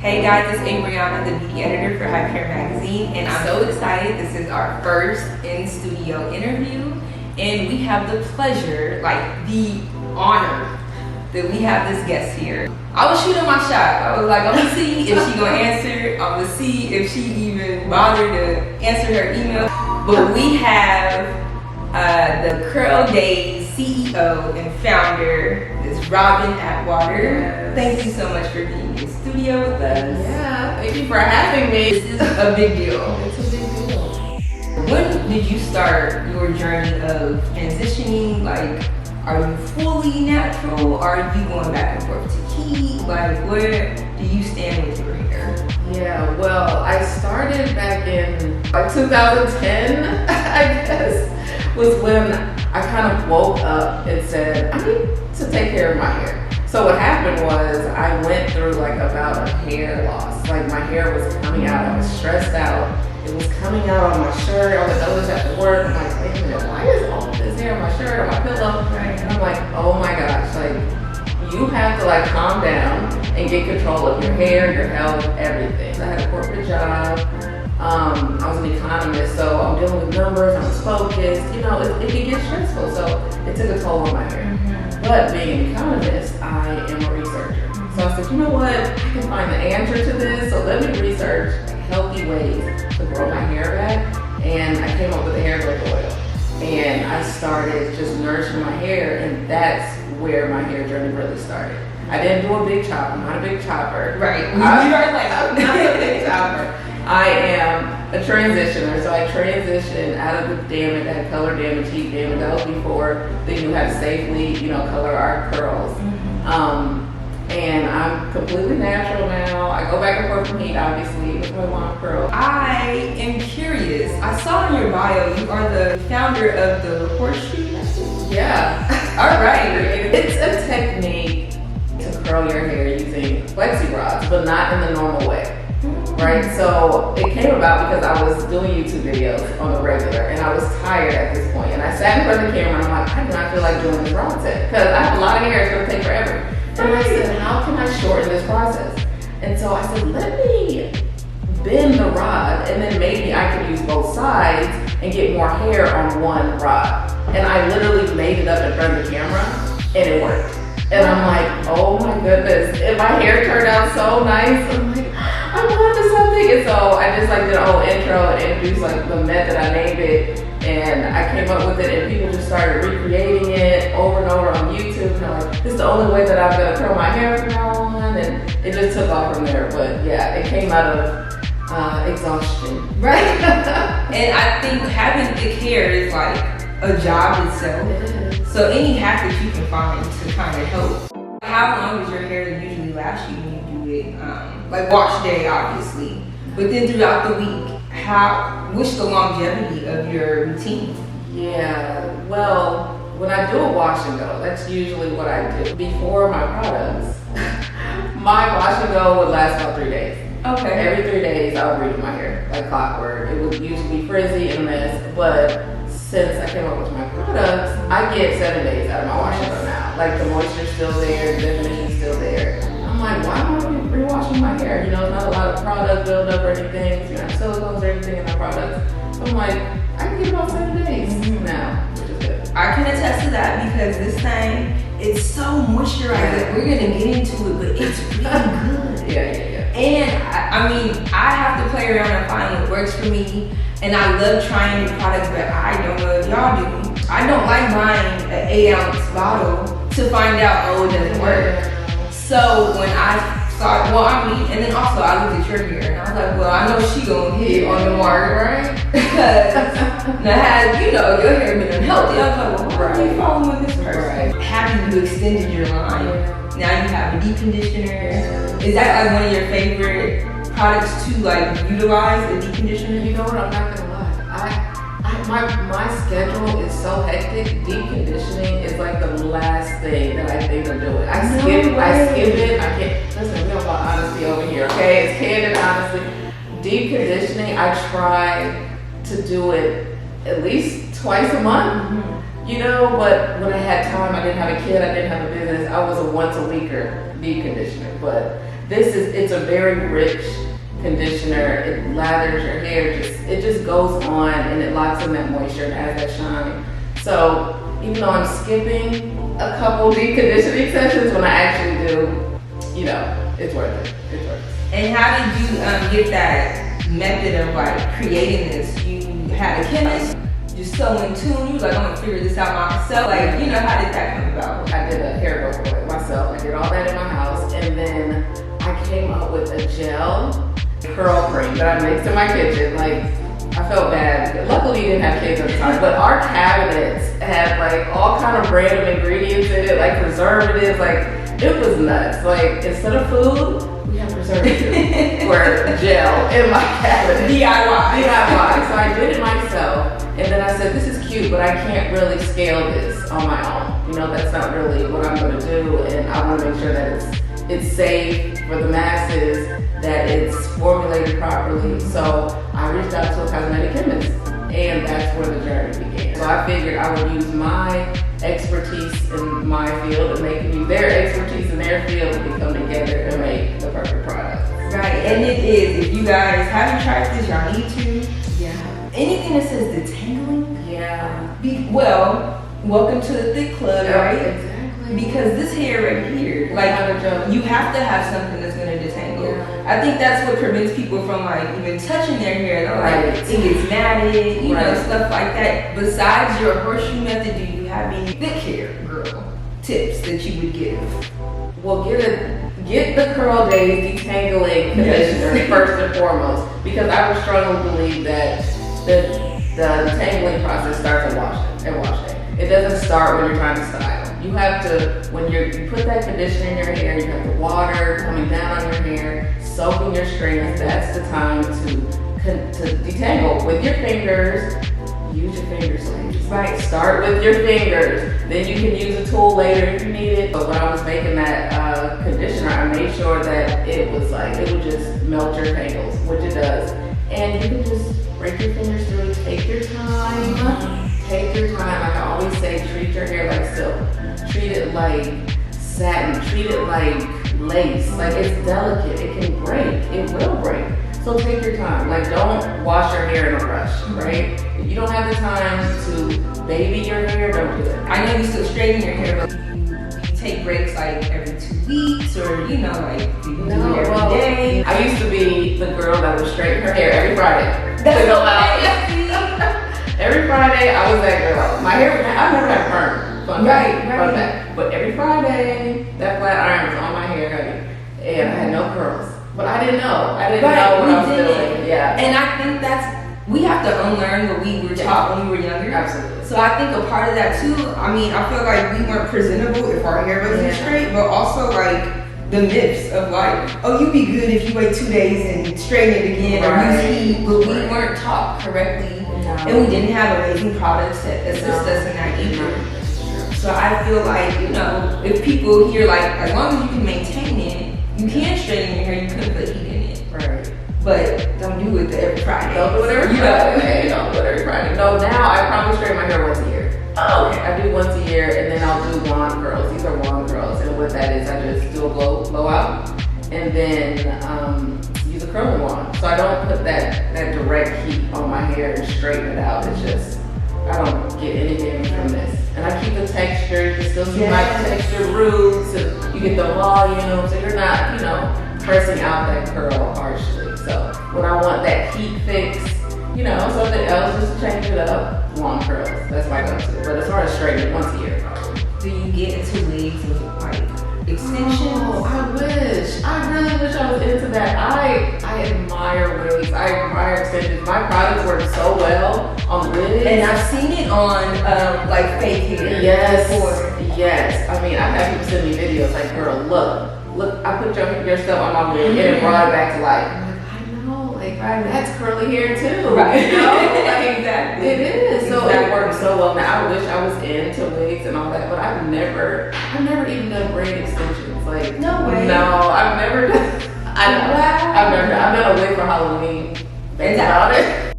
Hey guys, it's Abriana, the beauty editor for Hyper Magazine, and I'm so excited. This is our first in-studio interview, and we have the pleasure, the honor, that we have this guest here. I was shooting my shot. I was like, I'm gonna see if she gonna answer. I'm gonna see if she even bothered to answer her email. But we have the Curldaze CEO and founder, Ms. Robyn Atwater. Yes. Thank you so much for being in studio with us. Yeah, thank you for having me. This is a big deal. It's a big deal. When did you start your journey of transitioning? Are you fully natural? Are you going back and forth to heat? Where do you stand with your hair? Yeah, well, I started back in 2010, I guess, was when I kind of woke up and said, I need to take care of my hair. So what happened was I went through about a hair loss. My hair was coming out, I was stressed out. It was coming out on my shirt. I was always at work. I'm like, wait a minute, why is all this hair on my shirt, on my pillow? And I'm like, oh my gosh, you have to calm down and get control of your hair, your health, everything. So I had a corporate job. I was an economist, so I'm dealing with numbers, I was focused. It can get stressful, so it took a toll on my hair. Mm-hmm. But being an economist, I am a researcher. Mm-hmm. So I said, you know what, I can find the answer to this, so let me research healthy ways to grow my hair back. And I came up with the hair growth oil. And I started just nourishing my hair, and that's where my hair journey really started. I didn't do a big chop, I'm not a big chopper. Right. I'm not a big chopper. I am a transitioner, so I transitioned out of the damage, I had color damage, heat damage. That was before they knew how to safely, color our curls. Mm-hmm. And I'm completely natural now. I go back and forth from heat, obviously, with my long curls. I am curious. I saw in your bio you are the founder of the horseshoe method. Yeah. All right. It's a technique to curl your hair using flexi rods, but not in the normal way. Right? So it came about because I was doing YouTube videos on the regular, and I was tired at this point. And I sat in front of the camera and I'm like, I do not feel like doing this rod set because I have a lot of hair, it's gonna take forever. And I said, how can I shorten this process? And so I said, let me bend the rod, and then maybe I could use both sides and get more hair on one rod. And I literally made it up in front of the camera, and it worked. And I'm like, oh my goodness. And my hair turned out so nice. I'm like, I'm onto something. And so I just did a whole intro and introduced the method. I named it, and I came up with it, and people just started recreating it over and over on YouTube. And I'm like, this is the only way that I'm gonna curl my hair from now on. And it just took off from there. But yeah, it came out of exhaustion. Right. And I think having thick hair is a job itself. It is. So any hack that you can find to kind of help. How long does your hair usually last you when you do it? Wash day, obviously. But then throughout the week, what's the longevity of your routine? Yeah, well, when I do a wash and go, that's usually what I do. Before my products, my wash and go would last about 3 days. Okay. Every 3 days, I would redo my hair like clockwork. It would usually be frizzy and a mess, but since I came up with my products, I get 7 days out of my wash and go now. The moisture's still there, the definition's still there. I'm like, why am I re-washing my hair? Not a lot of product buildup or anything. Not silicones or anything in my products. I'm like, I can get about 7 days now, which is good. I can attest to that because this thing is so moisturized. Yeah. We're gonna get into it, but it's really good. Yeah. And I have to play around and find what works for me. And I love trying new products, but I don't know if y'all do. I don't like buying an 8-ounce bottle to find out, it doesn't work. So when I started, and then also I looked at your hair and I was like, well, I know she gonna hit on the mark, right? Because now your hair been unhealthy. I was like, well, why are you following this person? Right. Having you extended your line. Now you have a deep conditioner. Is that one of your favorite products to utilize, a deep conditioner? You know what, I'm not gonna lie. My schedule is so hectic. Deep conditioning is the last thing that I think of doing. I skip it. I can't, listen, we don't want honesty over here, okay? It's candid honesty. Deep conditioning, I try to do it at least twice a month. Mm-hmm. But when I had time, I didn't have a kid, I didn't have a business, I was a once a weeker deep conditioner. But it's a very rich conditioner. It lathers your hair, it just goes on and it locks in that moisture and adds that shine. So even though I'm skipping a couple deep conditioning sessions, when I actually do, you know, it's worth it. It's worth it. And how did you get that method of like creating this? You had a chemist, just so in tune, you was like, I'm gonna figure this out myself. Like, you know, how did that come about? I did a hair growth oil myself. I did all that in my house, and then I came up with a gel curl cream that I mixed in my kitchen. Like, I felt bad. Luckily, we didn't have kids at the time, but our cabinets had like all kind of random ingredients in it, like preservatives. Like, it was nuts. Like, instead of food, we have preservatives for gel in my cabinet. DIY. So I did it myself, and then I said, this is cute, but I can't really scale this on my own. You know, that's not really what I'm gonna do, and I wanna make sure that it's safe for the masses, that it's formulated properly. So I reached out to a cosmetic chemist, and that's where the journey began. So I figured I would use my expertise in my field and they can use their expertise in their field and come together and make the perfect product. Right, and it is. If you guys haven't tried this, y'all need to. Yeah. Anything that says detangling, Yeah. welcome to the thick club, right? Exactly. Because this hair right here, like, you have to have something that's gonna detangle. Yeah. I think that's what prevents people from like even touching their hair. They're like, Right. it gets matted, you know, Right. stuff like that. Besides your horseshoe method, do you have any thick hair, girl, tips that you would give? Well, get the Curldaze detangling conditioner first and foremost, because I would strongly believe that the detangling process starts at wash day. It doesn't start when you're trying to style. You have to, when you put that conditioner in your hair, you have the water coming down on your hair, soaking your strands. That's the time to detangle with your fingers. Use your fingers, ladies. Right. Start with your fingers. Then you can use a tool later if you need it. But when I was making that conditioner, I made sure that it was like, it would just melt your tangles, which it does. And you can just break your fingers through. Take your time. Take your time. Like I always say, treat your hair like silk. Treat it like satin. Treat it like lace. Like it's delicate. It can break. It will break. So take your time. Like don't wash your hair in a rush, right? If you don't have the time to baby your hair, don't do it. I know you still straighten your hair, but you take breaks like every 2 weeks, or you know, like you do it every day. I used to be the girl that would straighten her hair every Friday. That's to go out. Every Friday, I was that girl. My hair, I never had perm. Fun fact. But every Friday, that flat iron was on my hair, honey, and I had no curls. But I didn't know. I didn't know what I was doing. Yeah. And I think we have to unlearn what we were taught when we were younger. Absolutely. So I think a part of that too, I mean, I feel like we weren't presentable if our hair wasn't straight, but also like the myths of like, oh, you'd be good if you wait 2 days and straighten it again or use heat, but we weren't taught correctly. And we didn't have amazing products that assist us in that either. So I feel like, you know, if people hear like, as long as you can maintain it, you can straighten your hair, you couldn't put heat in it. Right. But don't do it every Friday. Don't do it every Friday. Don't do it every Friday. No, now I probably straighten my hair once a year. Oh, okay. I do once a year, and then I'll do wand curls. These are wand curls, and what that is, I just do a blowout, and then use a curling wand. So I don't put that direct heat on my hair and straighten it out. It's just, I don't get anything from this. And I keep the texture. You can still see my texture roots, and you get the volume, so you're not, you know, pressing out that curl harshly. So when I want that heat fix, you know, something else just to change it up, wand curls. That's my go-to. But as far as straightening, once a year. Do you get into wigs with like extensions? Oh, I wish. I really wish I was into that. I admire wigs. I admire extensions. My products work so well on wigs. And I've seen it on like fake hair. Yes. Yes. I mean, I've had people send me videos like, girl, look, I put your stuff on my wig and it brought it back to life. That's curly hair too. Right. You know? Like, exactly. It is. So it works so well. Now I wish I was into wigs and all that, but I've never even done braid extensions. Like no way. No, I've never done. I've done a wig for Halloween. That's about it.